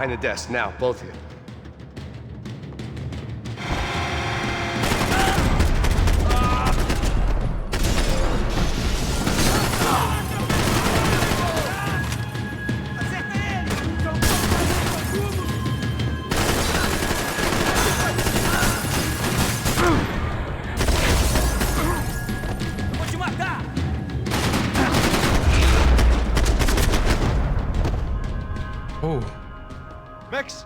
Behind the desk, now, both of you. Oh. Max!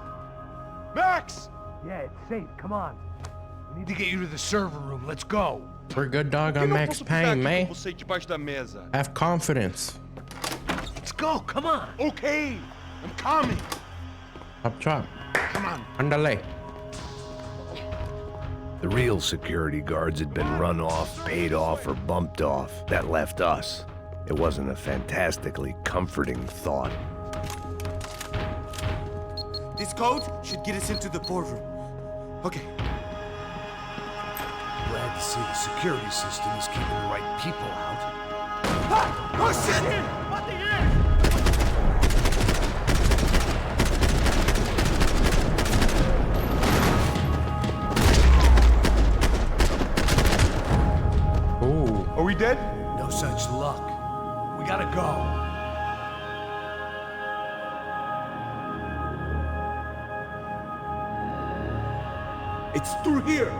Max! Yeah, it's safe. Come on. We need to get you to the server room. Let's go. We're good, dog. Eu I'm não Max posso ficar Payne, aqui man. com você debaixo da mesa. Have confidence. Let's go. Come on. Okay, I'm coming. Chop, chop. Come on. Andale. The real security guards had been run off, paid off, or bumped off. That left us. It wasn't a fantastically comforting thought. This code should get us into the boardroom. Okay. Glad to see the security system is keeping the right people out. Ah! Oh shit! What the hell? Ooh. Are we dead? No such luck. We gotta go. It's through here.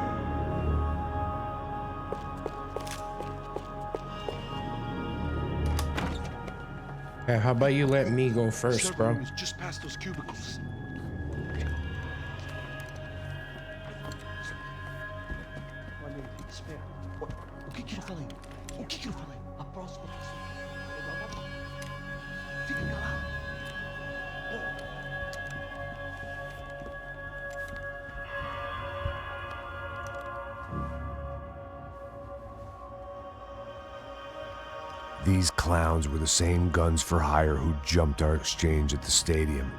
Okay, how about you let me go first, Server bro? room is just past those cubicles. O que que eu falei? O que que eu falei? A próxima pessoa. Fica calado. These clowns were the same guns for hire who jumped our exchange at the stadium.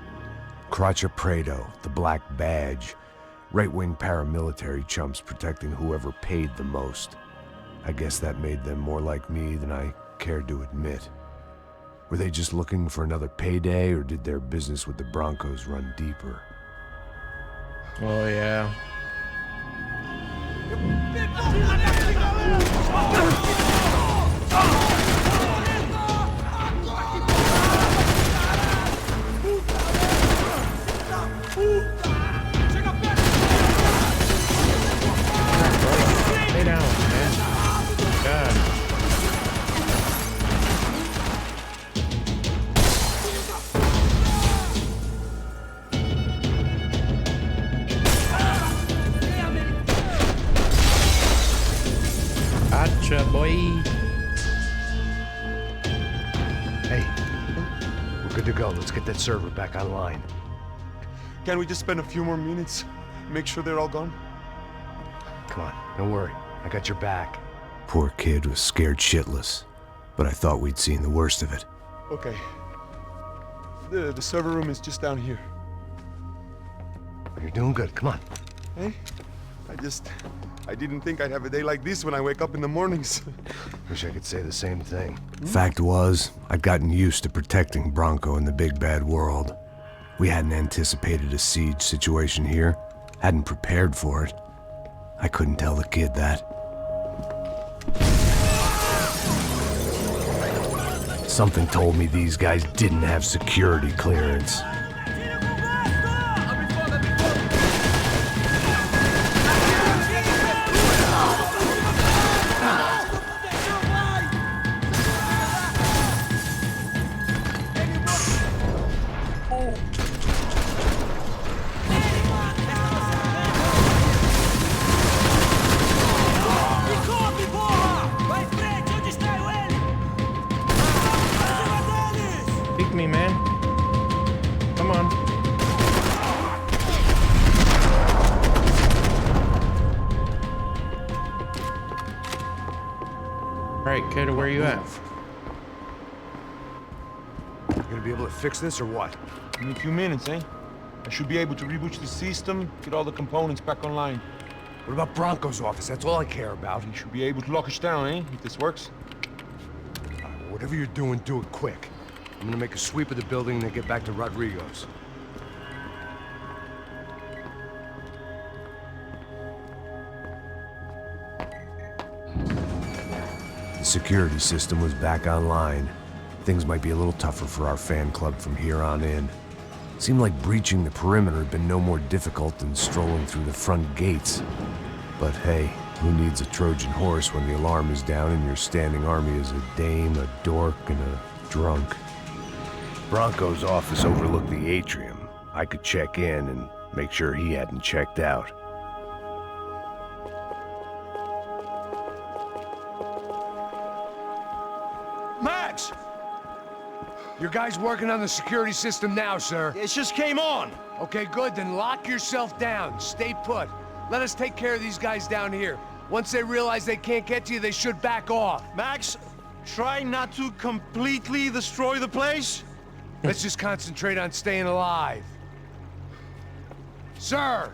Crotcha Prado, the Black Badge, right-wing paramilitary chumps protecting whoever paid the most. I guess that made them more like me than I cared to admit. Were they just looking for another payday, or did their business with the Broncos run deeper? Oh, yeah. Lay down, man. God. Gotcha, boy. Hey, we're good to go. Let's get that server back online. Can we just spend a few more minutes? Make sure they're all gone? Come on, don't worry. I got your back. Poor kid was scared shitless, but I thought we'd seen the worst of it. Okay. The server room is just down here. You're doing good. Come on. Hey, I didn't think I'd have a day like this when I wake up in the mornings. Wish I could say the same thing. Fact was, I'd gotten used to protecting Branco in the big bad world. We hadn't anticipated a siege situation here, hadn't prepared for it. I couldn't tell the kid that. Something told me these guys didn't have security clearance. Pick me, man. Come on. Alright, kid, where you at? You gonna be able to fix this or what? In a few minutes, eh? I should be able to reboot the system, get all the components back online. What about Branco's office? That's all I care about. You should be able to lock us down, eh? If this works. Whatever you're doing, do it quick. I'm gonna make a sweep of the building and then get back to Rodrigo's. The security system was back online. Things might be a little tougher for our fan club from here on in. Seemed like breaching the perimeter had been no more difficult than strolling through the front gates. But hey, who needs a Trojan horse when the alarm is down and your standing army is a dame, a dork, and a drunk? Branco's office overlooked the atrium. I could check in and make sure he hadn't checked out. Max! Your guy's working on the security system now, sir. It just came on. Okay, good. Then lock yourself down. Stay put. Let us take care of these guys down here. Once they realize they can't get to you, they should back off. Max, try not to completely destroy the place. Let's just concentrate on staying alive. Sir!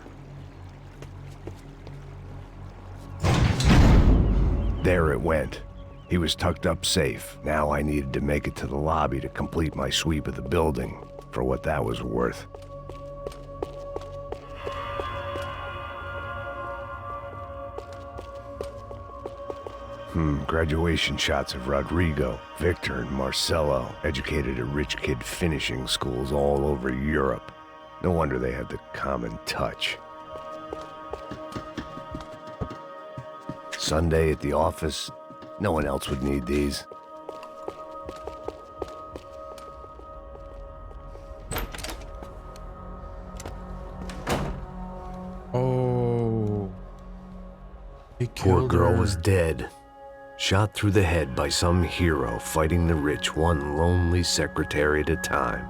There it went. He was tucked up safe. Now I needed to make it to the lobby to complete my sweep of the building, for what that was worth. Graduation shots of Rodrigo, Victor, and Marcelo, educated at rich kid finishing schools all over Europe. No wonder they had the common touch. Sunday at the office, no one else would need these. Oh. He Poor killed girl her. was dead. Shot through the head by some hero fighting the rich one lonely secretary at a time.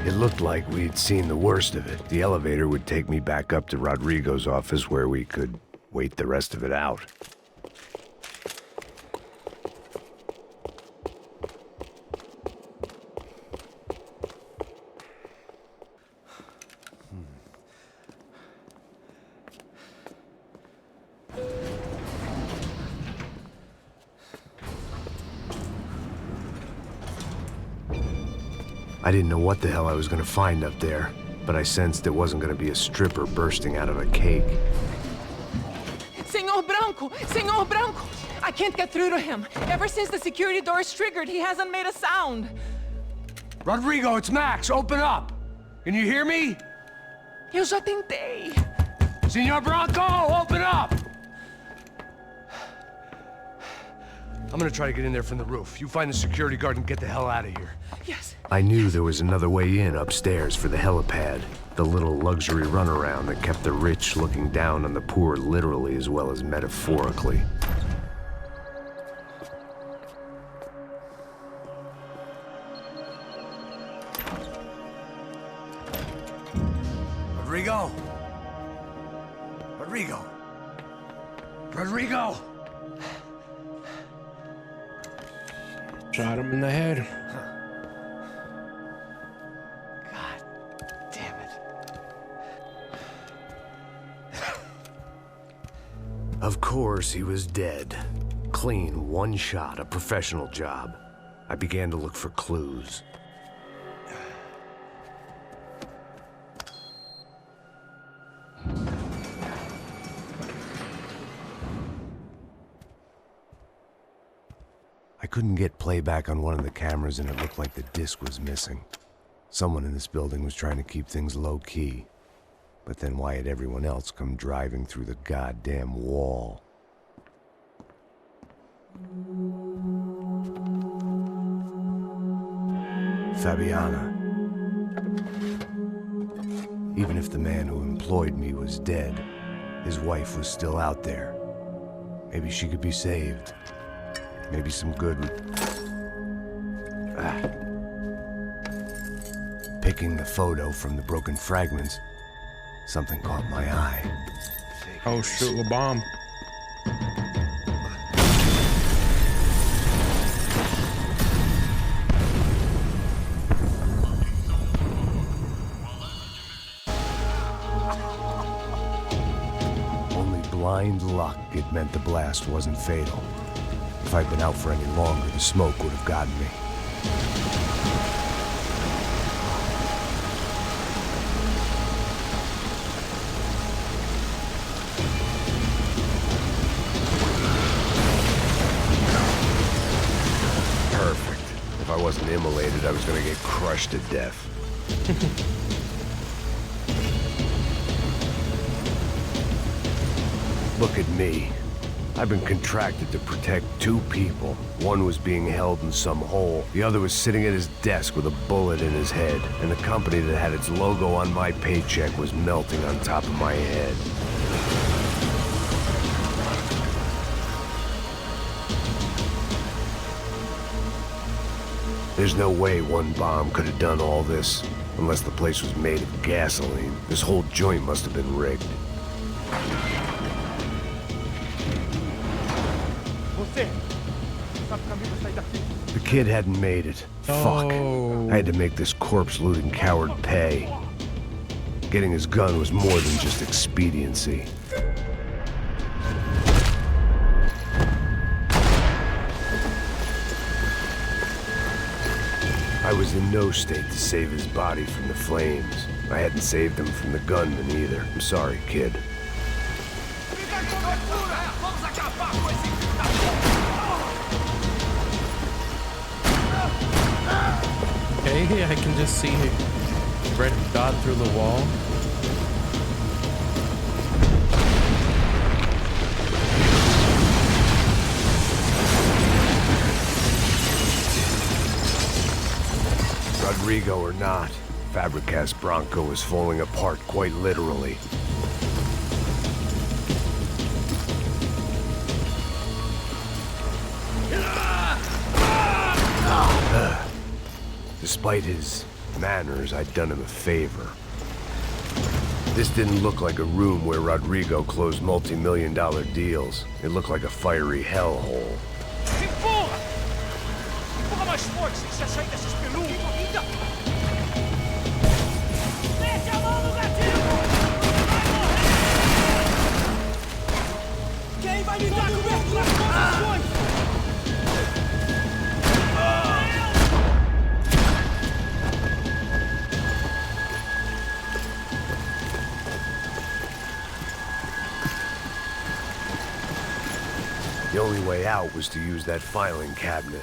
It looked like we'd seen the worst of it. The elevator would take me back up to Rodrigo's office where we could wait the rest of it out. I didn't know what the hell I was gonna find up there, but I sensed it wasn't gonna be a stripper bursting out of a cake. Senor Branco! Senor Branco! I can't get through to him. Ever since the security door is triggered, he hasn't made a sound. Rodrigo, it's Max. Open up. Can you hear me? Eu já tentei. Senor Branco, open up! I'm gonna try to get in there from the roof. You find the security guard and get the hell out of here. Yes. I knew there was another way in upstairs for the helipad, the little luxury runaround that kept the rich looking down on the poor literally as well as metaphorically. Rodrigo? Rodrigo? Rodrigo? Shot him in the head. God damn it. Of course, he was dead. Clean, one shot, a professional job. I began to look for clues. I couldn't get playback on one of the cameras and it looked like the disc was missing. Someone in this building was trying to keep things low-key. But then why had everyone else come driving through the goddamn wall? Fabiana. Even if the man who employed me was dead, his wife was still out there. Maybe she could be saved. Maybe some good would... Picking the photo from the broken fragments, something caught my eye. Oh, shoot, a bomb. Only blind luck it meant the blast wasn't fatal. If I'd been out for any longer, the smoke would have gotten me. If I wasn't immolated, I was gonna get crushed to death. Look at me. I've been contracted to protect two people. One was being held in some hole. The other was sitting at his desk with a bullet in his head. And the company that had its logo on my paycheck was melting on top of my head. There's no way one bomb could have done all this, unless the place was made of gasoline. This whole joint must have been rigged. The kid hadn't made it. Fuck. I had to make this corpse-looting coward pay. Getting his gun was more than just expediency. I was in no state to save his body from the flames. I hadn't saved him from the gunman either. I'm sorry, kid. Okay, I can just see red dot through the wall. Rodrigo or not, Fabricas Branco is falling apart quite literally. Despite his manners, I'd done him a favor. This didn't look like a room where Rodrigo closed multi-million-dollar deals. It looked like a fiery hellhole. Empurra! Empurra mais forte, sem se achar dessas peludas! Mete a mão no gatilho! Vai morrer! Quem vai me dar cobertura nas posições? The only way out was to use that filing cabinet.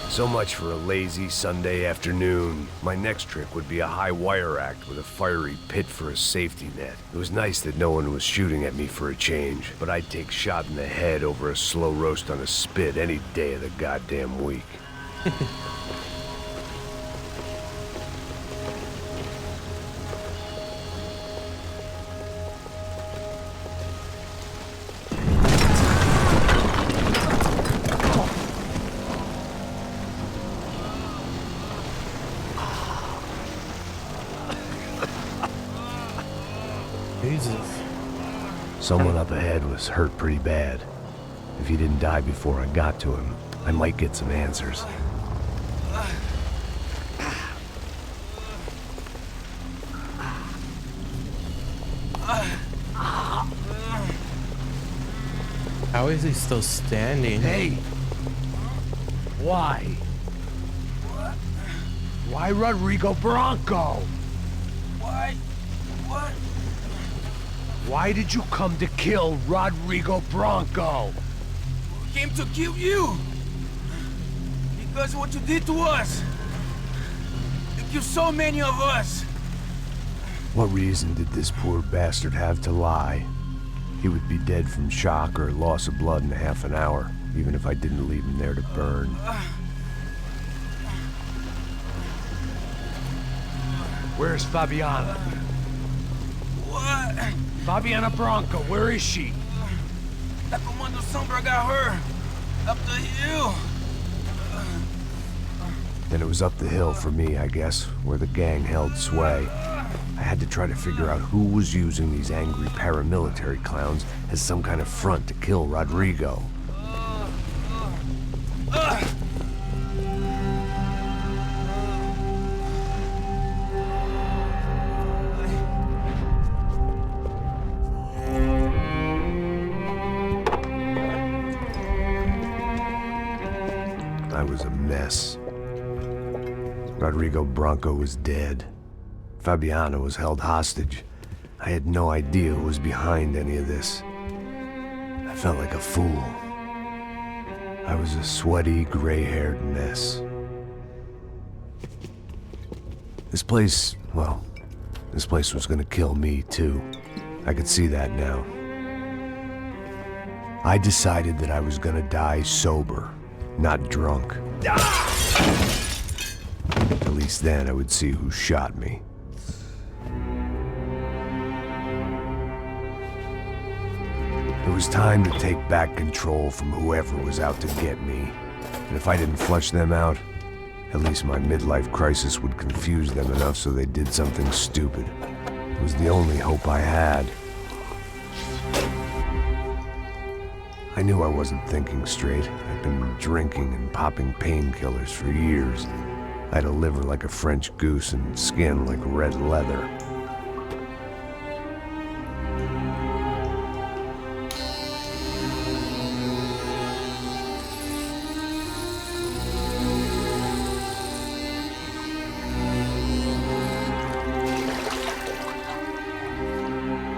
So much for a lazy Sunday afternoon. My next trick would be a high wire act with a fiery pit for a safety net. It was nice that no one was shooting at me for a change, but I'd take shot in the head over a slow roast on a spit any day of the goddamn week. Jesus. Someone up ahead was hurt pretty bad. If he didn't die before I got to him, I might get some answers. How is he still standing? Hey! Why? Why Rodrigo Branco? Why? What? Why did you come to kill Rodrigo Branco? Came to kill you. Because of what you did to us. You killed so many of us. What reason did this poor bastard have to lie? He would be dead from shock or loss of blood in half an hour, even if I didn't leave him there to burn. Where's Fabiana? What? Fabiana Branco, where is she? That Comando Sombra got her. Up the hill. Then it was up the hill for me, I guess, where the gang held sway. I had to try to figure out who was using these angry paramilitary clowns as some kind of front to kill Rodrigo. I was a mess. Rodrigo Branco was dead. Fabiana was held hostage. I had no idea who was behind any of this. I felt like a fool. I was a sweaty, gray-haired mess. This place was gonna kill me too. I could see that now. I decided that I was gonna die sober, not drunk. At least then I would see who shot me. It was time to take back control from whoever was out to get me. And if I didn't flush them out, at least my midlife crisis would confuse them enough so they did something stupid. It was the only hope I had. I knew I wasn't thinking straight. I'd been drinking and popping painkillers for years. I had a liver like a French goose and skin like red leather.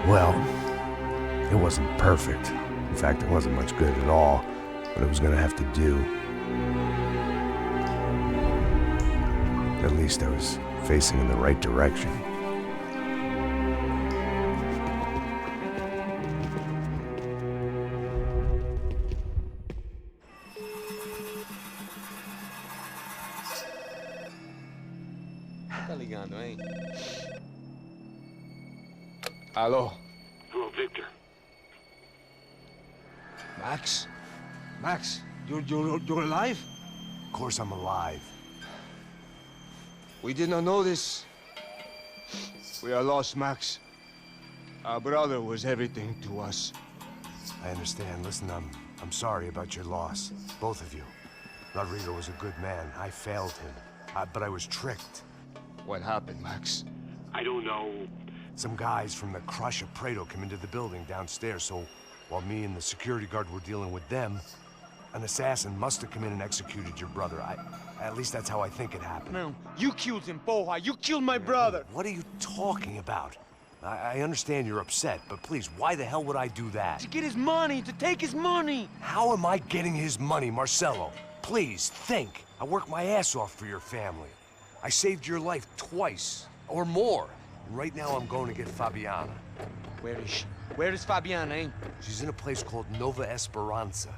Well, it wasn't perfect. In fact, it wasn't much good at all, but it was gonna have to do. At least I was facing in the right direction. Tá ligando, hein? Alô? Hello, Victor. Max? Max, you're alive? Of course I'm alive. We did not know this. We are lost, Max. Our brother was everything to us. I understand. Listen, I'm sorry about your loss. Both of you. Rodrigo was a good man. I failed him. But I was tricked. What happened, Max? I don't know. Some guys from the Crush of Prado came into the building downstairs, so while me and the security guard were dealing with them, an assassin must have come in and executed your brother. At least that's how I think it happened. No, you killed him, Porra. You killed my brother. What are you talking about? I understand you're upset, but please, why the hell would I do that? To get his money, to take his money. How am I getting his money, Marcelo? Please, think. I worked my ass off for your family. I saved your life twice, or more. And right now I'm going to get Fabiana. Where is she? Where is Fabiana, eh? She's in a place called Nova Esperanza.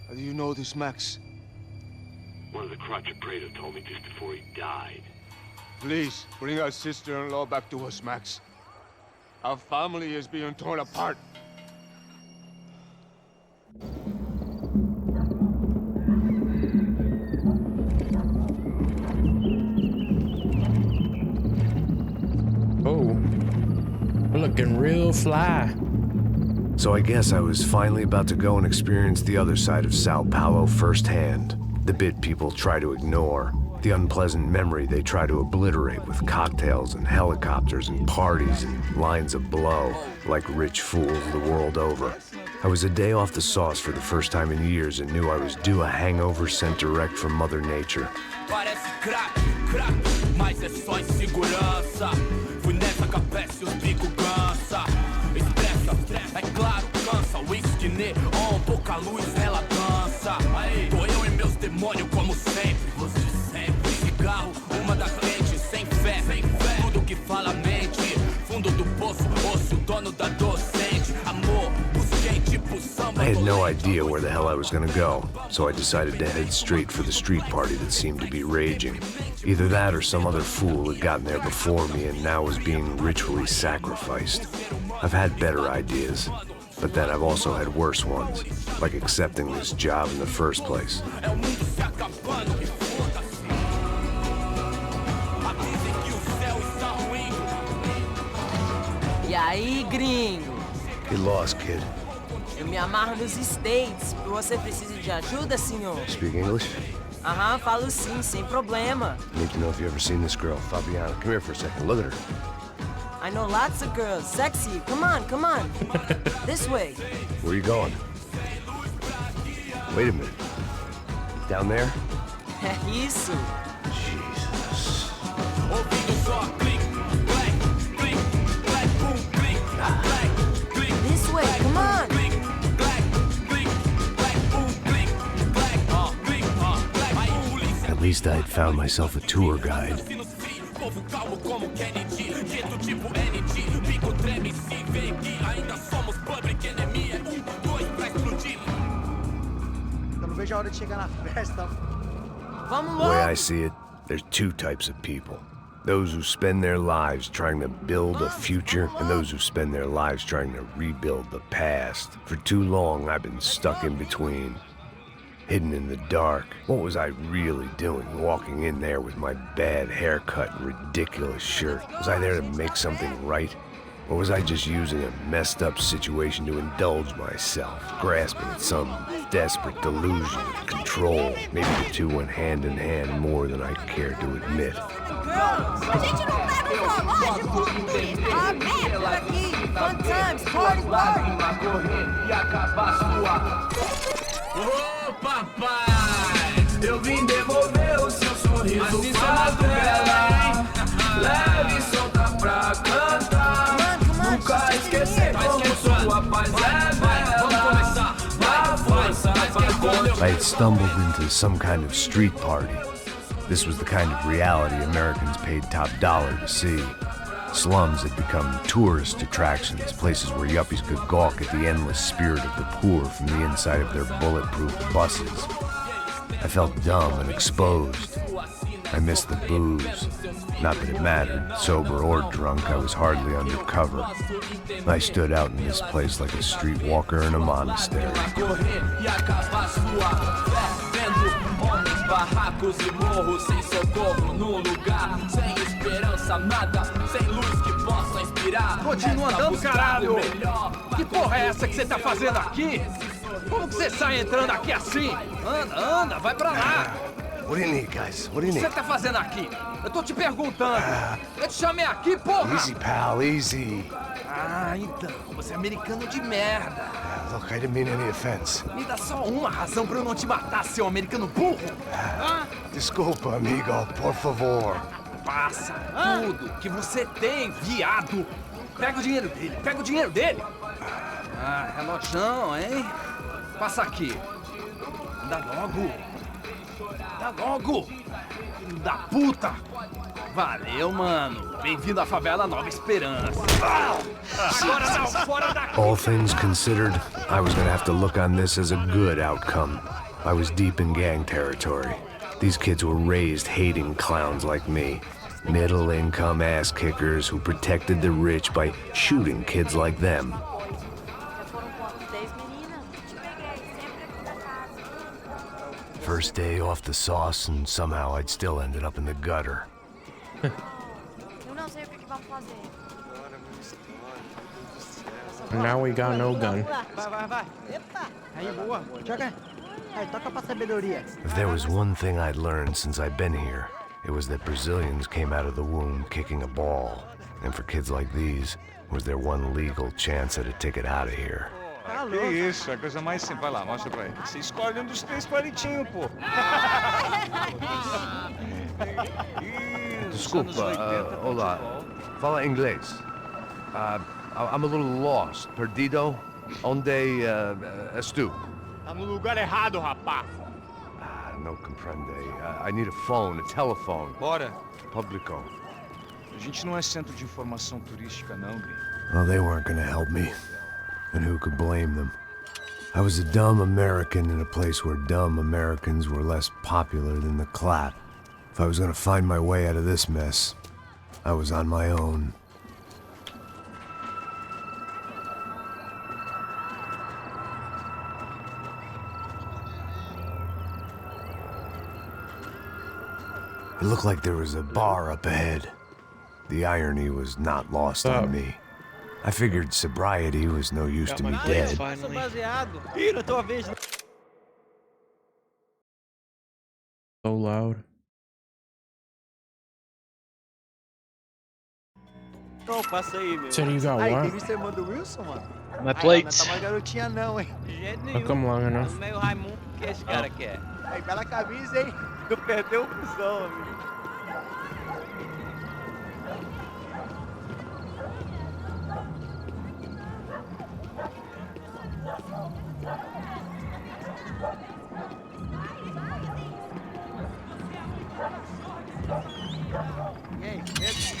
How do you know this, Max? One of the contractor told me just before he died. Please, bring our sister-in-law back to us, Max. Our family is being torn apart. Oh, we're looking real fly. So I guess I was finally about to go and experience the other side of Sao Paulo firsthand. The bit people try to ignore. The unpleasant memory they try to obliterate with cocktails and helicopters and parties and lines of blow, like rich fools the world over. I was a day off the sauce for the first time in years and knew I was due a hangover sent direct from Mother Nature. Parece crack, mas é só insegurança. Fui nessa capeste, os bico cansa. Expressa, é claro, cansa. Whisky neon, pouca luz, ela dança. Tô eu e meus demônios como sempre. Você sempre. Cigarro, uma das lentes, sem fé. Tudo que fala mente. Fundo do poço, osso, dono da docente. Amor, busquei tipo samba. I had no idea where the hell I was gonna go, so I decided to head straight for the street party that seemed to be raging. Either that or some other fool had gotten there before me and now was being ritually sacrificed. I've had better ideas, but then I've also had worse ones, like accepting this job in the first place. E aí, gringo? Get lost, kid. Eu me amarro nos States. Você precisa de ajuda, senhor? Speak English? Aham, falo sim, sem problema. I need to know if you've ever seen this girl, Fabiana. Come here for a second. Look at her. I know lots of girls. Sexy. Come on, come on. This way. Where are you going? Wait a minute. Down there? Isso. Jesus. This way, come on. At least I had found myself a tour guide. Eu não vejo a hora de chegar na festa. Vamos The way I logo. see it, there's two types of people. Those who spend their lives trying to build a future, and those who spend their lives trying to rebuild the past. For too long, I've been stuck in between. Hidden in the dark. What was I really doing walking in there with my bad haircut and ridiculous shirt? Was I there to make something right? Or was I just using a messed up situation to indulge myself, grasping at some desperate delusion of control? Maybe the two went hand in hand more than I cared to admit. A gente não leva o relógio. Ah, merda, aqui. Fun times, party, party. Ô papai, eu vim devolver o seu sorriso favela. Leve e solta pra cantar. Nunca esquecer como sua paz é bela. Dá força pra I had stumbled into some kind of street party. This was the kind of reality Americans paid top dollar to see. Slums had become tourist attractions, places where yuppies could gawk at the endless spirit of the poor from the inside of their bulletproof buses. I felt dumb and exposed. I missed the booze. Not that it mattered, sober or drunk, I was hardly undercover. I stood out in this place like a streetwalker in a monastery. Barracos e morros sem socorro num lugar sem esperança, nada, sem luz que possa inspirar. Continua andando, caralho! Que porra é essa que você tá fazendo aqui? Como que você sai entrando aqui assim? Anda, anda, vai pra lá! What do you need, guys? What do you O que need? você tá fazendo aqui? Eu tô te perguntando! Eu te chamei aqui, porra! Easy, pal, easy. Ah, então, você é americano de merda! Look, I didn't mean any offense. Me dá só uma razão pra eu não te matar, seu americano burro! Hã? Desculpa, amigo, por favor. Passa tudo que você tem, viado! Pega o dinheiro dele, pega o dinheiro dele! Ah, relojão, hein? Passa aqui. Dá logo! Dá logo! Filho da puta! Valeu, mano. Bem-vindo à favela Nova Esperança. Agora não, fora daqui! All things considered, I was gonna have to look on this as a good outcome. I was deep in gang territory. These kids were raised hating clowns like me. Middle-income ass-kickers who protected the rich by shooting kids like them. First day off the sauce, and somehow I'd still ended up in the gutter. Eu não sei o que vamos fazer. Now we got no gun. Vai. Aí, boa. Joga. Aí, toca pra sabedoria. If there was one thing I'd learned since I'd been here, it was that Brazilians came out of the womb kicking a ball. And for kids like these, was their one legal chance at a ticket out of here. Que isso, é a coisa mais simples. Vai lá, mostra pra ele. Você escolhe um dos 3 palitinhos, pô. Desculpa, olá. Fala inglês. I'm a little lost. Perdido? Onde estou? Tá no lugar errado, rapaz. No comprende. I need a phone, a telephone. Bora. Publico. A gente não é centro de informação turística, não, gringo. Well, they weren't gonna help me. And who could blame them? I was a dumb American in a place where dumb Americans were less popular than the clap. If I was gonna find my way out of this mess, I was on my own. It looked like there was a bar up ahead. The irony was not lost on me. I figured sobriety was no use to me dead. So loud. Não, passa aí, meu. Said you got Aí, tem what? visto a irmã do Wilson, mano? My Aí, plates. ela não tá mais garotinha não, hein? De jeito Não nenhum. come long enough. Meio Raimundo, o que esse cara quer? Aí, bela camisa, hein? Tu perdeu o fusão, amigo. E aí, beleza?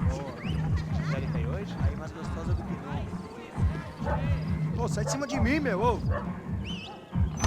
Boa. Já tem hoje? Aí, mais gostosa do que nunca. Pô, sai de cima de mim, meu. Ô.